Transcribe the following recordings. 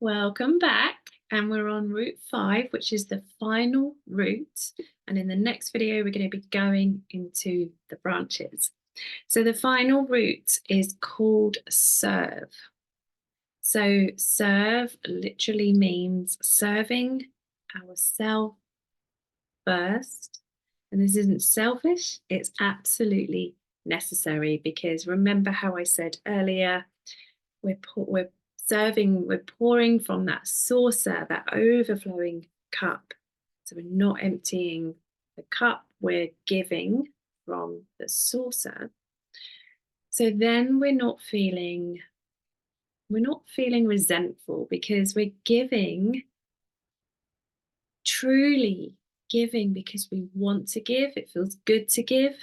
Welcome back. And we're on route 5, which is the final route. And in the next video, we're going to be going into the branches. So the final route is called serve. So serve literally means serving ourselves first. And this isn't selfish, it's absolutely necessary, because remember how I said earlier, we're serving, we're pouring from that saucer, that overflowing cup. So we're not emptying the cup, we're giving from the saucer. So then we're not feeling resentful, because we're giving, truly giving because we want to give. It feels good to give,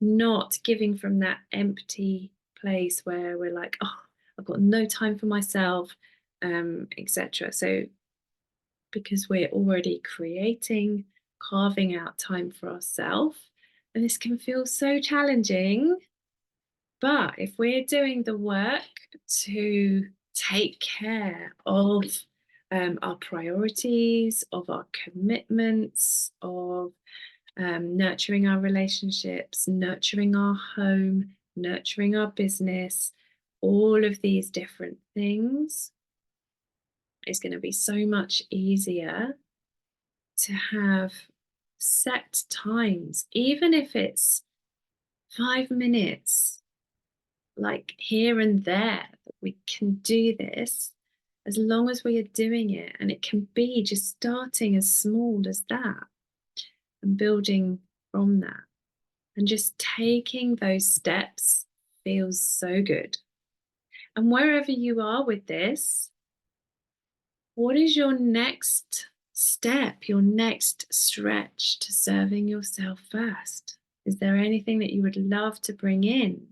not giving from that empty place where we're like, oh, I've got no time for myself, etc. So because we're already creating, carving out time for ourselves, and this can feel so challenging. But if we're doing the work to take care of our priorities, of our commitments, of nurturing our relationships, nurturing our home, nurturing our business, all of these different things, it's going to be so much easier to have set times, even if it's 5 minutes, like here and there, that we can do this, as long as we are doing it. And it can be just starting as small as that and building from that. And just taking those steps feels so good. And wherever you are with this, what is your next step, your next stretch to serving yourself first? Is there anything that you would love to bring in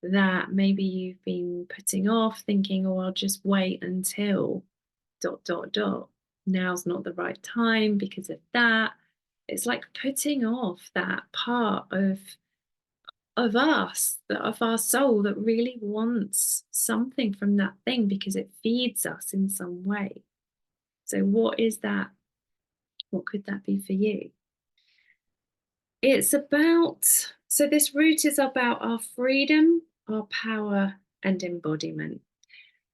that maybe you've been putting off, thinking, oh, I'll just wait until ... Now's not the right time because of that. It's like putting off that part of us, of our soul, that really wants something from that thing because it feeds us in some way. So what is that? What could that be for you? It's about, so this route is about our freedom, our power, and embodiment.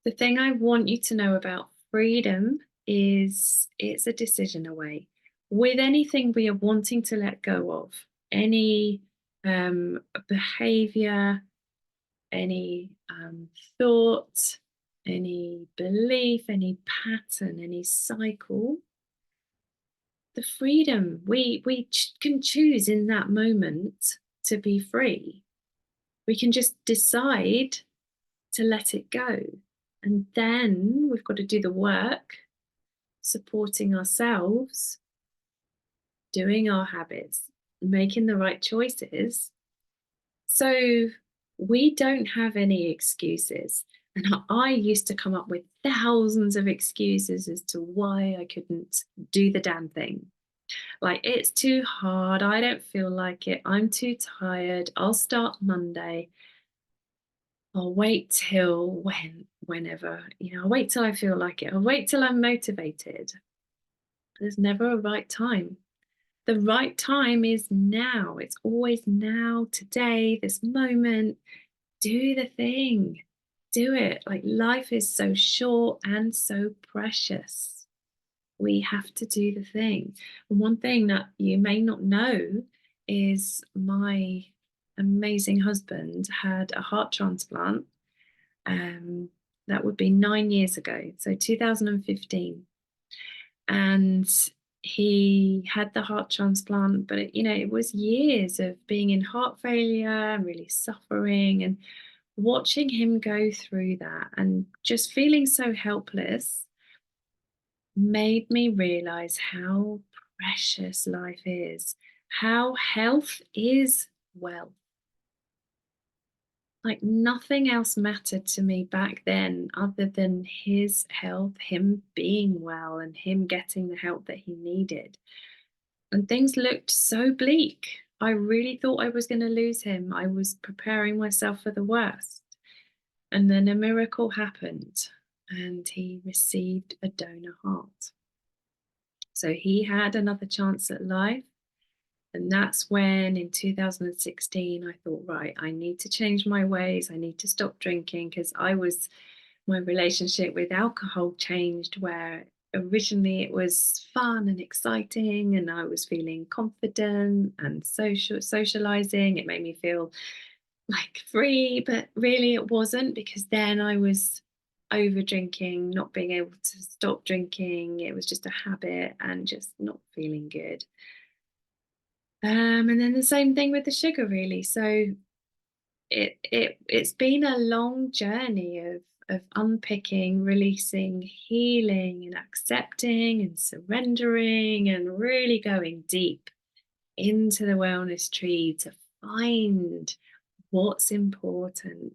The thing I want you to know about freedom is it's a decision away. With anything we are wanting to let go of, any behavior, any thought, any belief, any pattern, any cycle, the freedom, we can choose in that moment to be free. We can just decide to let it go. And then we've got to do the work, supporting ourselves, doing our habits, making the right choices. So we don't have any excuses. And I used to come up with thousands of excuses as to why I couldn't do the damn thing. Like, it's too hard, I don't feel like it, I'm too tired, I'll start Monday, I'll wait till whenever, I'll wait till I feel like it, I'll wait till I'm motivated. There's never a right time. The right time is now. It's always now, today, this moment. Do the thing. Do it. Like, life is so short and so precious. We have to do the thing. And one thing that you may not know is my amazing husband had a heart transplant. That would be 9 years ago, so 2015. And he had the heart transplant, but it was years of being in heart failure and really suffering, and watching him go through that and just feeling so helpless made me realize how precious life is, how health is wealth. Like, nothing else mattered to me back then other than his health, him being well, and him getting the help that he needed. And things looked so bleak. I really thought I was going to lose him. I was preparing myself for the worst. And then a miracle happened. and he received a donor heart. So he had another chance at life. And that's when in 2016, I thought, right, I need to change my ways. I need to stop drinking because my relationship with alcohol changed where originally it was fun and exciting and I was feeling confident and socializing. It made me feel like free, but really it wasn't because then I was over drinking, not being able to stop drinking. It was just a habit and just not feeling good. And then the same thing with the sugar, really. So it's been a long journey of unpicking, releasing, healing, and accepting and surrendering, and really going deep into the wellness tree to find what's important,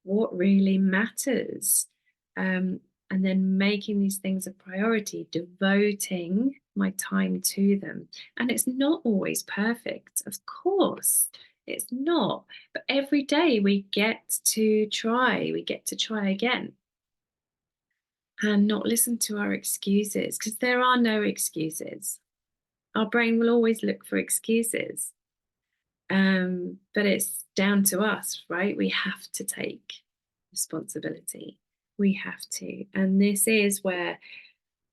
what really matters. And then making these things a priority, devoting my time to them. And it's not always perfect, of course, it's not. But every day we get to try again and not listen to our excuses because there are no excuses. Our brain will always look for excuses. But it's down to us, right? We have to take responsibility. We have to. And this is where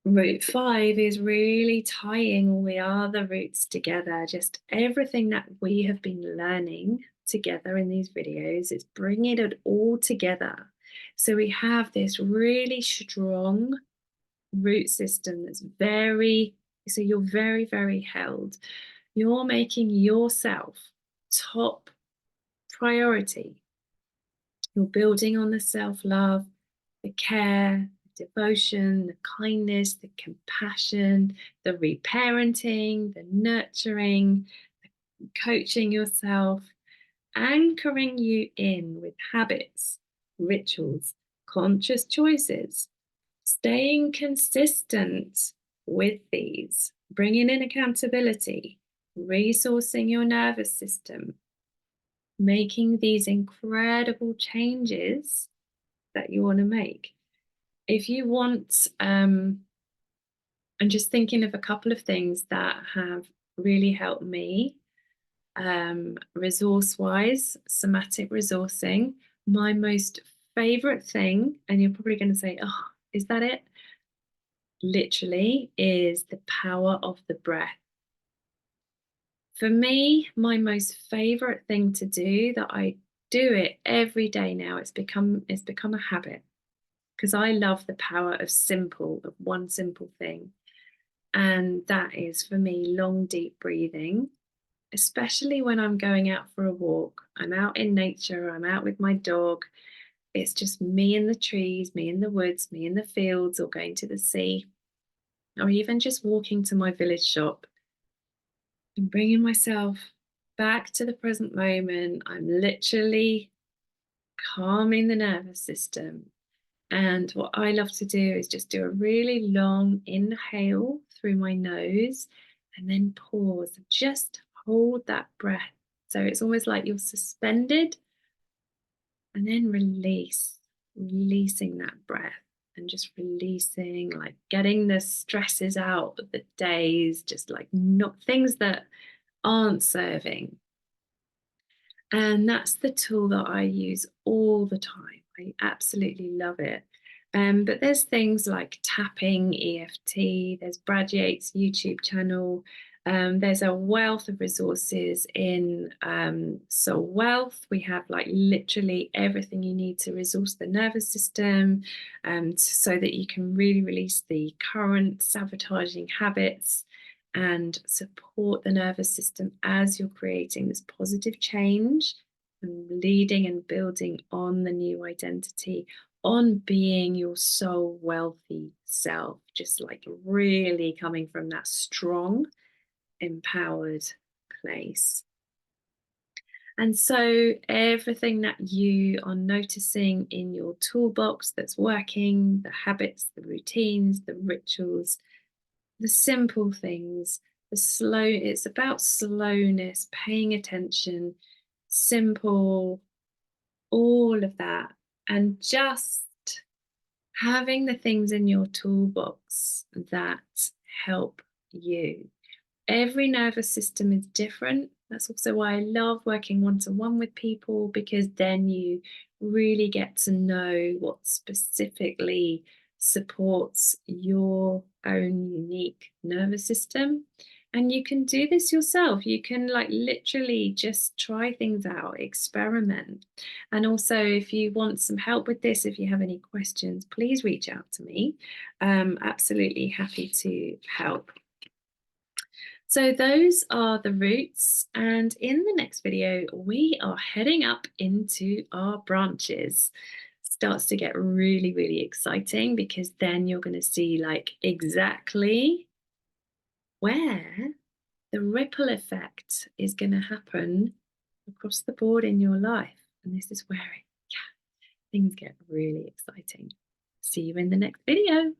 root 5 is really tying all the other roots together. Just everything that we have been learning together in these videos is bringing it all together. So we have this really strong root system that's so you're very, very held. You're making yourself top priority. You're building on the self-love, the care, the devotion, the kindness, the compassion, the reparenting, the nurturing, the coaching yourself, anchoring you in with habits, rituals, conscious choices, staying consistent with these, bringing in accountability, resourcing your nervous system, making these incredible changes that you want to make. If you want, I'm just thinking of a couple of things that have really helped me, resource wise, somatic resourcing. My most favorite thing, and you're probably going to say, oh, is that it? Literally, is the power of the breath. For me, my most favorite thing to do that I do it every day now, it's become a habit because I love the power of one simple thing. And that is for me long, deep breathing, especially when I'm going out for a walk. I'm out in nature, I'm out with my dog. It's just me in the trees, me in the woods, me in the fields, or going to the sea, or even just walking to my village shop and bringing myself back to the present moment. I'm literally calming the nervous system. And what I love to do is just do a really long inhale through my nose and then pause and just hold that breath. So it's almost like you're suspended and then releasing that breath and just releasing, like getting the stresses out of the days, just like not things that aren't serving. And that's the tool that I use all the time. I absolutely love it. But there's things like tapping, EFT, there's Brad Yates' YouTube channel. There's a wealth of resources in Soul Wealth. We have like literally everything you need to resource the nervous system so that you can really release the current sabotaging habits and support the nervous system as you're creating this positive change and leading and building on the new identity, on being your soul wealthy self, just like really coming from that strong, empowered place. And so everything that you are noticing in your toolbox that's working, the habits, the routines, the rituals, the simple things, it's about slowness, paying attention, simple, all of that, and just having the things in your toolbox that help you. Every nervous system is different. That's also why I love working one to one with people, because then you really get to know what specifically supports your own unique nervous system. And you can do this yourself. You can, like, literally just try things out, experiment. And also, if you want some help with this, if you have any questions, please reach out to me. Absolutely happy to help. So those are the roots, and in the next video, we are heading up into our branches. Starts to get really, really exciting, because then you're going to see, like, exactly where the ripple effect is going to happen across the board in your life. And this is where things get really exciting. See you in the next video.